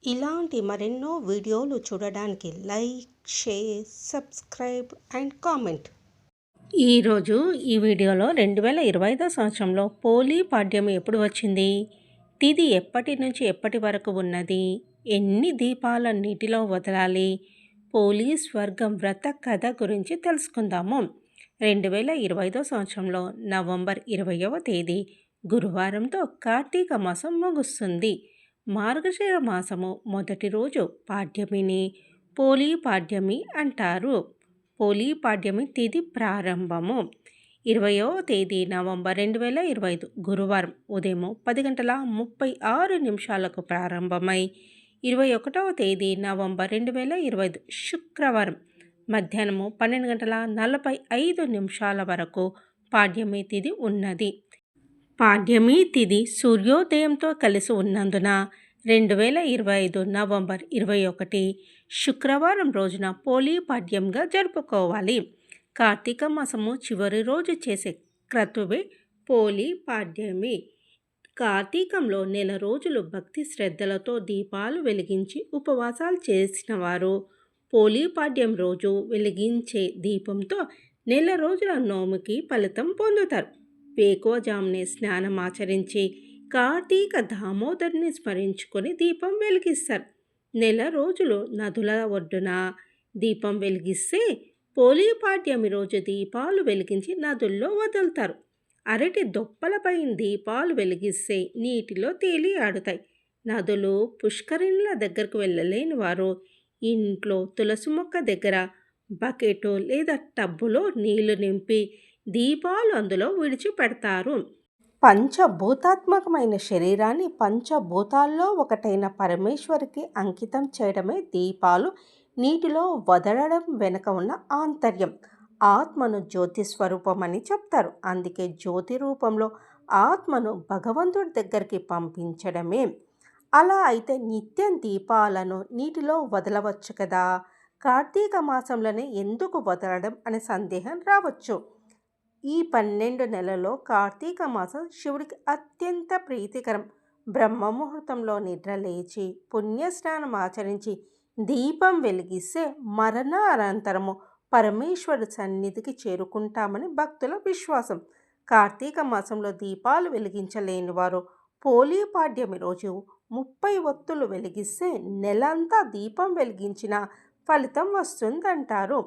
ఇలాంటి మరెన్నో వీడియోలు చూడడానికి like, share, subscribe and comment. ఈరోజు ఈ వీడియోలో 2025 సంవత్సరంలో పోలీ పాడ్యం ఎప్పుడు వచ్చింది, తిథి ఎప్పటి నుంచి ఎప్పటి వరకు ఉన్నది, ఎన్ని దీపాల నీటిలో వదలాలి, పోలీ స్వర్గం వ్రత కథ గురించి తెలుసుకుందాము. 2025 సంవత్సరంలో నవంబర్ 20వ తేదీ గురువారంతో కార్తీక మాసం ముగుస్తుంది. మార్గశిర మాసము మొదటి రోజు పాడ్యమిని పోలీ పాడ్యమి అంటారు. పోలీ పాడ్యమి తిథి ప్రారంభము 20వ తేదీ నవంబర్ 2025 గురువారం ఉదయం 10:36 ప్రారంభమై 21వ తేదీ నవంబర్ 2025 శుక్రవారం మధ్యాహ్నం 12:45 వరకు పాడ్యమి తిథి ఉన్నది. పాడ్యమి తిథి సూర్యోదయంతో కలిసి ఉన్నందున 2025 నవంబర్ 21 శుక్రవారం రోజున పోలీ పాడ్యంగా జరుపుకోవాలి. కార్తీక మాసము చివరి రోజు చేసే క్రతువే పోలీ పాడ్యమి. కార్తీకంలో నెల రోజులు భక్తి శ్రద్ధలతో దీపాలు వెలిగించి ఉపవాసాలు చేసిన వారు పోలీ పాడ్యం రోజు వెలిగించే దీపంతో నెల రోజుల నోముకి ఫలితం పొందుతారు. వేకువజామునే స్నానం ఆచరించి కార్తీక దామోదరుని స్మరించుకొని దీపం వెలిగిస్తారు. నెల రోజులు నదుల ఒడ్డున దీపం వెలిగిస్తే పోలీ పాడ్యమి రోజు దీపాలు వెలిగించి నదుల్లో వదులుతారు. అరటి దొప్పలపై దీపాలు వెలిగిస్తే నీటిలో తేలి ఆడుతాయి. నదులు, పుష్కరిణుల దగ్గరకు వెళ్ళలేని వారు ఇంట్లో తులసి మొక్క దగ్గర బకెట్ లేదా టబ్బులో నీళ్లు నింపి దీపాలు అందులో విడిచిపెడతారు. పంచభూతాత్మకమైన శరీరాన్ని పంచభూతాల్లో ఒకటైన పరమేశ్వరికి అంకితం చేయడమే దీపాలు నీటిలో వదలడం వెనుక ఉన్న ఆంతర్యం. ఆత్మను జ్యోతి స్వరూపమని చెప్తారు. అందుకే జ్యోతి రూపంలో ఆత్మను భగవంతుడి దగ్గరికి పంపించడమే. అలా అయితే నిత్యం దీపాలను నీటిలో వదలవచ్చు కదా, కార్తీక మాసంలోనే ఎందుకు వదలడం అనే సందేహం రావచ్చు. ఈ 12 నెలల్లో కార్తీక మాసం శివుడికి అత్యంత ప్రీతికరం. బ్రహ్మముహూర్తంలో నిద్ర లేచి పుణ్యస్నానం ఆచరించి దీపం వెలిగిస్తే మరణ అనంతరము పరమేశ్వరుడి సన్నిధికి చేరుకుంటామని భక్తుల విశ్వాసం. కార్తీక మాసంలో దీపాలు వెలిగించలేని వారు పోలీ పాడ్యమి రోజు 30 ఒత్తులు వెలిగిస్తే నెలంతా దీపం వెలిగించిన ఫలితం వస్తుందంటారు.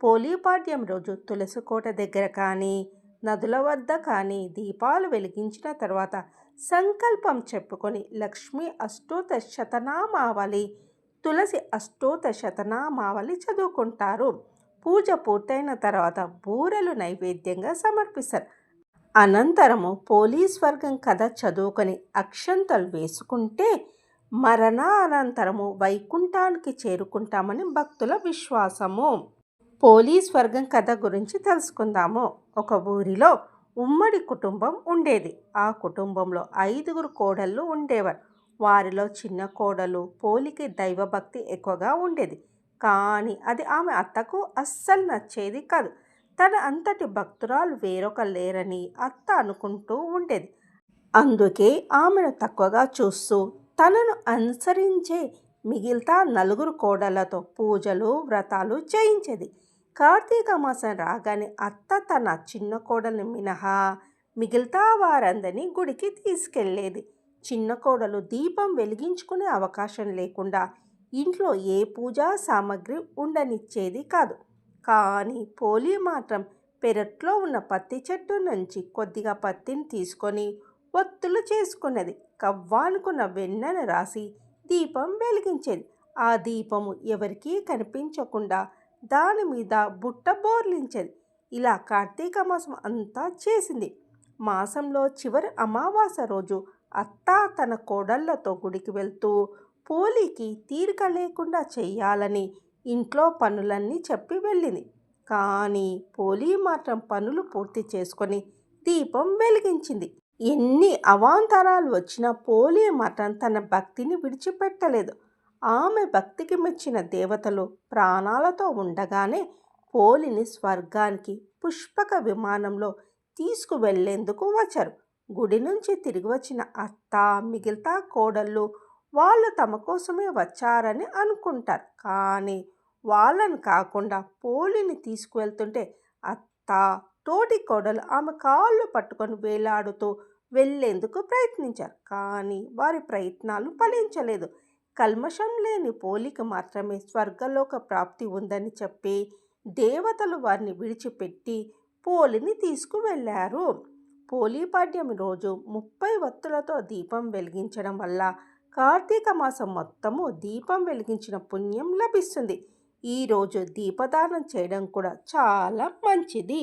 పోలీ పాడ్యం రోజు తులసి కోట దగ్గర కానీ నదుల వద్ద కానీ దీపాలు వెలిగించిన తర్వాత సంకల్పం చెప్పుకొని లక్ష్మీ అష్టోత్తర శతనామావళి, తులసి అష్టోత్తర శతనామావళి చదువుకుంటారు. పూజ పూర్తయిన తర్వాత బూరెలు నైవేద్యంగా సమర్పిస్తారు. అనంతరము పోలీ స్వర్గం కథ చదువుకొని అక్షంతలు వేసుకుంటే మరణ అనంతరము వైకుంఠానికి చేరుకుంటామని భక్తుల విశ్వాసము. పోలీ స్వర్గం కథ గురించి తెలుసుకుందాము. ఒక ఊరిలో ఉమ్మడి కుటుంబం ఉండేది. ఆ కుటుంబంలో 5 కోడళ్ళు ఉండేవారు. వారిలో చిన్న కోడలు పోలికి దైవభక్తి ఎక్కువగా ఉండేది. కానీ అది ఆమె అత్తకు అస్సలు నచ్చేది కాదు. తన అంతటి భక్తురాలు వేరొక లేరని అత్త అనుకుంటూ ఉండేది. అందుకే ఆమెను తక్కువగా చూస్తూ తనను అనుసరించే మిగతా 4 కోడళ్లతో పూజలు, వ్రతాలు చేయించేది. కార్తీక మాసం రాగానే అత్త తన చిన్న కోడల్ని మినహా మిగతా వారందరినీ గుడికి తీసుకెళ్లేది. చిన్న కోడలు దీపం వెలిగించుకునే అవకాశం లేకుండా ఇంట్లో ఏ పూజా సామాగ్రి ఉండనిచ్చేది కాదు. కానీ పోలీ మాత్రం పెరట్లో ఉన్న పత్తి చెట్టు నుంచి కొద్దిగా పత్తిని తీసుకొని ఒత్తులు చేసుకున్నది. కవ్వానుకున్న వెన్నను రాసి దీపం వెలిగించేది. ఆ దీపము ఎవరికీ కనిపించకుండా దాని మీద బుట్ట బోర్లించేది. ఇలా కార్తీక మాసం అంతా చేసింది. మాసంలో చివరి అమావాస్య రోజు అత్త తన కోడళ్లతో గుడికి వెళ్తూ పోలీకి తీరిక లేకుండా చెయ్యాలని ఇంట్లో పనులన్నీ చెప్పి వెళ్ళింది. కానీ పోలీ మాత్రం పనులు పూర్తి చేసుకొని దీపం వెలిగించింది. ఎన్ని అవాంతరాలు వచ్చినా పోలీ మాత్రం తన భక్తిని విడిచిపెట్టలేదు. ఆమె భక్తికి మెచ్చిన దేవతలు ప్రాణాలతో ఉండగానే పోలిని స్వర్గానికి పుష్పక విమానంలో తీసుకువెళ్లేందుకు వచ్చారు. గుడి నుంచి తిరిగి వచ్చిన అత్త, మిగతా కోడళ్ళు వాళ్ళు తమ కోసమే వచ్చారని అనుకుంటారు. కానీ వాళ్ళని కాకుండా పోలిని తీసుకువెళ్తుంటే అత్త, తోటి కోడలు ఆమె కాళ్ళు పట్టుకొని వేలాడుతూ వెళ్ళేందుకు ప్రయత్నించారు. కానీ వారి ప్రయత్నాలు ఫలించలేదు. కల్మషం లేని పోలికి మాత్రమే స్వర్గలోక ప్రాప్తి ఉందని చెప్పి దేవతలు వారిని విడిచిపెట్టి పోలిని తీసుకువెళ్ళారు. పోలీపాడ్యమి రోజు 30 వత్తులతో దీపం వెలిగించడం వల్ల కార్తీక మాసం మొత్తము దీపం వెలిగించిన పుణ్యం లభిస్తుంది. ఈరోజు దీపదానం చేయడం కూడా చాలా మంచిది.